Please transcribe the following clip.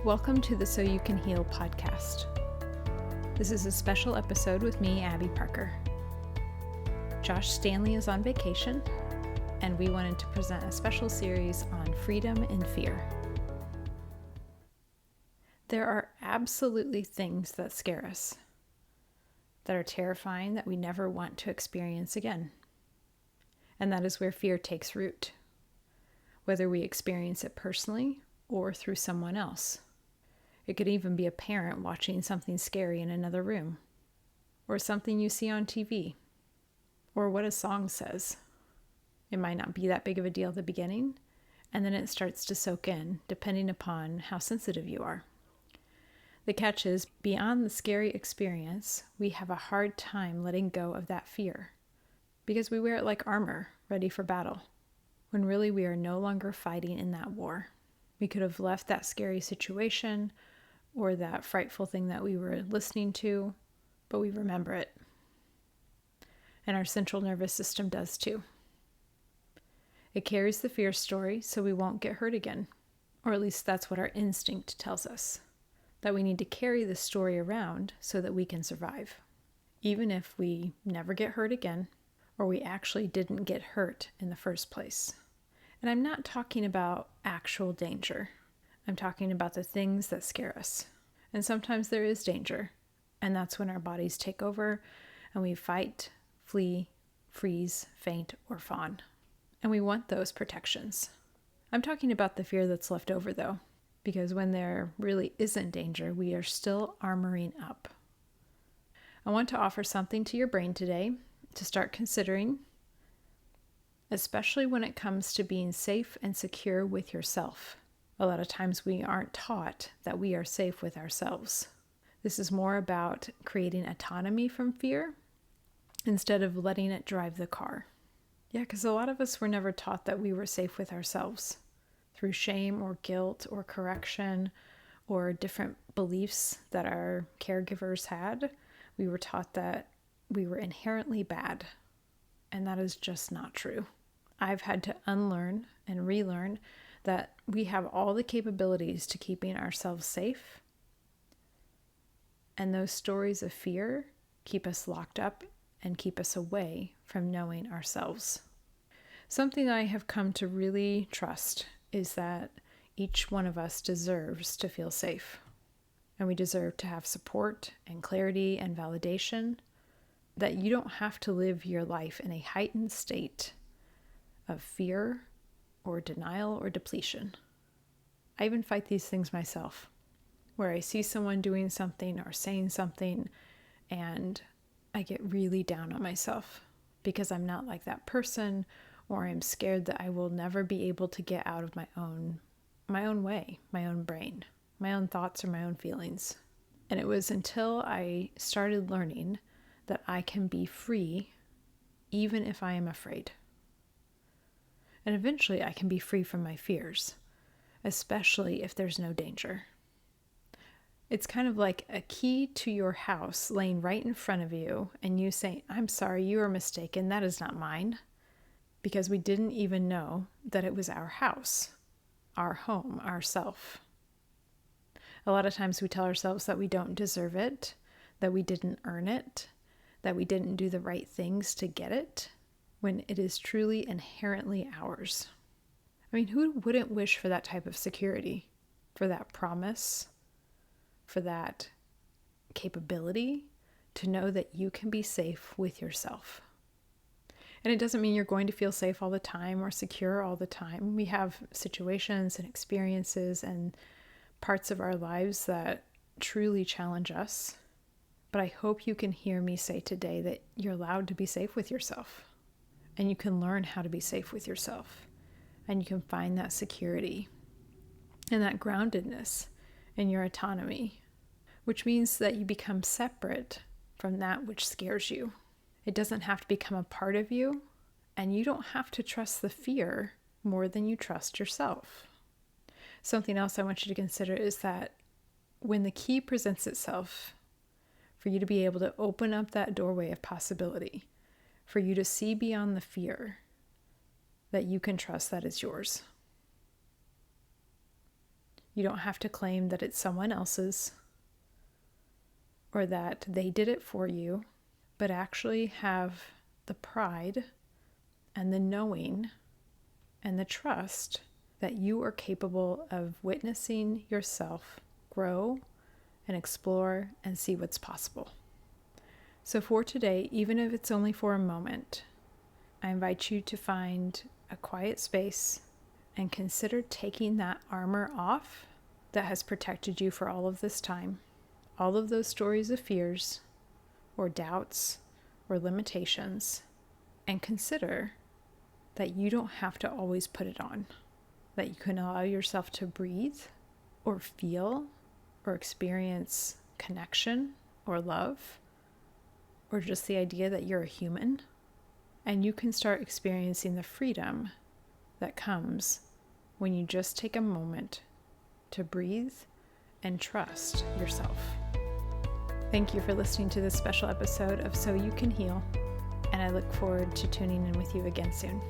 Welcome to the So You Can Heal podcast. This is a special episode with me, Abby Parker. Josh Stanley is on vacation, and we wanted to present a special series on freedom and fear. There are absolutely things that scare us, that are terrifying, that we never want to experience again. And that is where fear takes root, whether we experience it personally or through someone else. It could even be a parent watching something scary in another room, or something you see on TV, or what a song says. It might not be that big of a deal at the beginning, and then it starts to soak in, depending upon how sensitive you are. The catch is, beyond the scary experience, we have a hard time letting go of that fear, because we wear it like armor, ready for battle, when really we are no longer fighting in that war. We could have left that scary situation or that frightful thing that we were listening to, but we remember it. And our central nervous system does too. It carries the fear story so we won't get hurt again, or at least that's what our instinct tells us, that we need to carry this story around so that we can survive, even if we never get hurt again, or we actually didn't get hurt in the first place. And I'm not talking about actual danger. I'm talking about the things that scare us. And sometimes there is danger, and that's when our bodies take over and we fight, flee, freeze, faint, or fawn. And we want those protections. I'm talking about the fear that's left over though, because when there really isn't danger, we are still armoring up. I want to offer something to your brain today to start considering, especially when it comes to being safe and secure with yourself. A lot of times we aren't taught that we are safe with ourselves. This is more about creating autonomy from fear instead of letting it drive the car. Yeah, because a lot of us were never taught that we were safe with ourselves. Through shame or guilt or correction or different beliefs that our caregivers had, we were taught that we were inherently bad. And that is just not true. I've had to unlearn and relearn that we have all the capabilities to keeping ourselves safe. And those stories of fear keep us locked up and keep us away from knowing ourselves. Something I have come to really trust is that each one of us deserves to feel safe. And we deserve to have support and clarity and validation, that you don't have to live your life in a heightened state of fear or denial or depletion. I even fight these things myself, where I see someone doing something or saying something and I get really down on myself because I'm not like that person, or I'm scared that I will never be able to get out of my own way, my own brain, my own thoughts or my own feelings. And it was until I started learning that I can be free even if I am afraid. And eventually I can be free from my fears, especially if there's no danger. It's kind of like a key to your house laying right in front of you and you say, "I'm sorry, you are mistaken, that is not mine." Because we didn't even know that it was our house, our home, ourself. A lot of times we tell ourselves that we don't deserve it, that we didn't earn it, that we didn't do the right things to get it, when it is truly inherently ours. I mean, who wouldn't wish for that type of security, for that promise, for that capability to know that you can be safe with yourself? And it doesn't mean you're going to feel safe all the time or secure all the time. We have situations and experiences and parts of our lives that truly challenge us. But I hope you can hear me say today that you're allowed to be safe with yourself. And you can learn how to be safe with yourself. And you can find that security and that groundedness in your autonomy, which means that you become separate from that which scares you. It doesn't have to become a part of you, and you don't have to trust the fear more than you trust yourself. Something else I want you to consider is that when the key presents itself, for you to be able to open up that doorway of possibility, for you to see beyond the fear, that you can trust that is yours. You don't have to claim that it's someone else's or that they did it for you, but actually have the pride and the knowing and the trust that you are capable of witnessing yourself grow and explore and see what's possible. So for today, even if it's only for a moment, I invite you to find a quiet space and consider taking that armor off that has protected you for all of this time. All of those stories of fears or doubts or limitations, and consider that you don't have to always put it on, that you can allow yourself to breathe or feel or experience connection or love, or just the idea that you're a human, and you can start experiencing the freedom that comes when you just take a moment to breathe and trust yourself. Thank you for listening to this special episode of So You Can Heal, and I look forward to tuning in with you again soon.